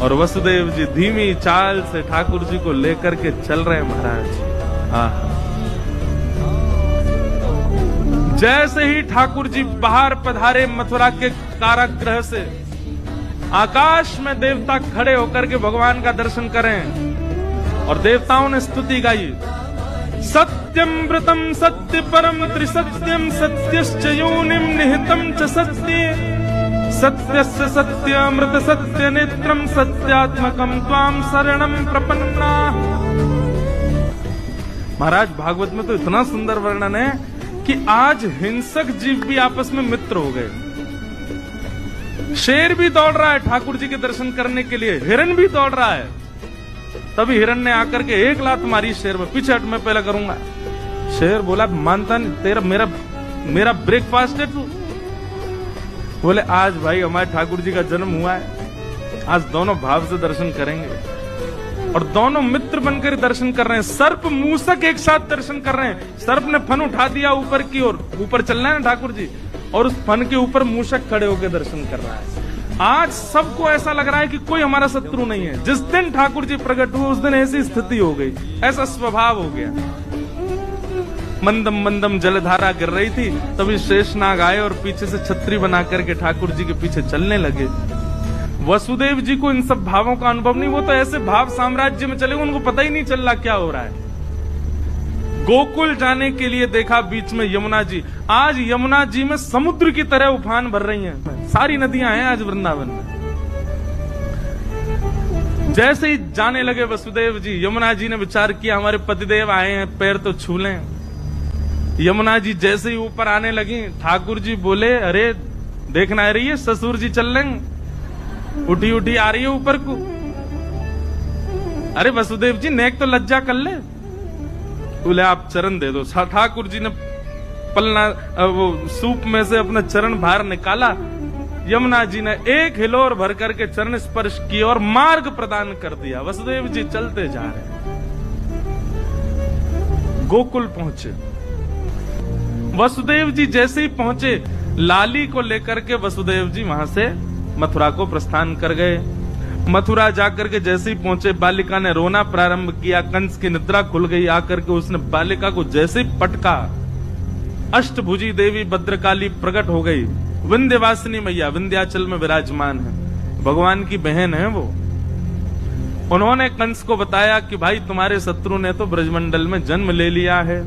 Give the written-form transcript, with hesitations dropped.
और वसुदेव जी धीमी चाल से ठाकुर जी को लेकर के चल रहे हैं महाराज। जैसे ही ठाकुर जी बाहर पधारे मथुरा के कारागृह से, आकाश में देवता खड़े होकर के भगवान का दर्शन करें और देवताओं ने स्तुति गाई। सत्यमृतम सत्य परम त्रिसत्यम सत्यश्च योनिम निहितम च सत्ये सत्यस्य सत्यामृत सत्य नेत्रम सत्यात्मकम त्वाम शरणम प्रपन्ना। महाराज भागवत में तो इतना सुंदर वर्णन है कि आज हिंसक जीव भी आपस में मित्र हो गए। शेर भी दौड़ रहा है ठाकुर जी के दर्शन करने के लिए, हिरन भी दौड़ रहा है। तभी हिरन ने आकर के एक लात मारी शेर में, पीछे हट मैं पहले करूंगा। शेर बोला मानता नहीं, तेरा मेरा ब्रेकफास्ट है तू। बोले आज भाई हमारे ठाकुर जी का जन्म हुआ है, आज दोनों भाव से दर्शन करेंगे। और दोनों मित्र बनकर दर्शन कर रहे हैं। सर्प मूसक एक साथ दर्शन कर रहे हैं। सर्प ने फन उठा दिया ऊपर की ओर, ऊपर चल रहे हैं ठाकुर जी, और उस फन के ऊपर मूसक खड़े होकर दर्शन कर रहा है। आज सबको ऐसा लग रहा है कि कोई हमारा शत्रु नहीं है। जिस दिन ठाकुर जी प्रकट हुए उस दिन ऐसी स्थिति हो गई, ऐसा स्वभाव हो गया। मंदम मंदम जलधारा गिर रही थी, तभी शेषनाग आए और पीछे से छतरी बना करके ठाकुर जी के पीछे चलने लगे। वसुदेव जी को इन सब भावों का अनुभव नहीं, वो तो ऐसे भाव साम्राज्य में चले, उनको पता ही नहीं चल रहा क्या हो रहा है। गोकुल जाने के लिए देखा बीच में यमुना जी। आज यमुना जी में समुद्र की तरह उफान भर रही हैं। सारी नदियां हैं आज वृंदावन में। जैसे ही जाने लगे वसुदेव जी, यमुना जी ने विचार किया हमारे पतिदेव आए हैं, पैर तो छू लें। यमुना जी जैसे ही ऊपर आने लगी, ठाकुर जी बोले अरे देखना आ रही है ससुर जी चल लेंगे, उठी उठी आ रही है ऊपर को। अरे वसुदेव जी नेक तो लज्जा कर ले। बोले आप चरण दे दो। ठाकुर जी ने पलना वो सूप में से अपना चरण बाहर निकाला। यमुना जी ने एक हिलोर भर करके चरण स्पर्श किया और मार्ग प्रदान कर दिया। वसुदेव जी चलते जा रहे हैं। गोकुल पहुंचे। वसुदेव जी जैसे ही पहुंचे, लाली को लेकर के वसुदेव जी वहां से मथुरा को प्रस्थान कर गए। मथुरा जाकर के जैसे ही पहुंचे, बालिका ने रोना प्रारंभ किया। कंस की निद्रा खुल गई। आकर के उसने बालिका को जैसे ही पटका, अष्टभुजी देवी भद्रकाली प्रकट हो गई। विंध्यवासिनी मैया विंध्याचल में विराजमान है, भगवान की बहन है वो। उन्होंने कंस को बताया कि भाई तुम्हारे शत्रु ने तो ब्रजमंडल में जन्म ले लिया है।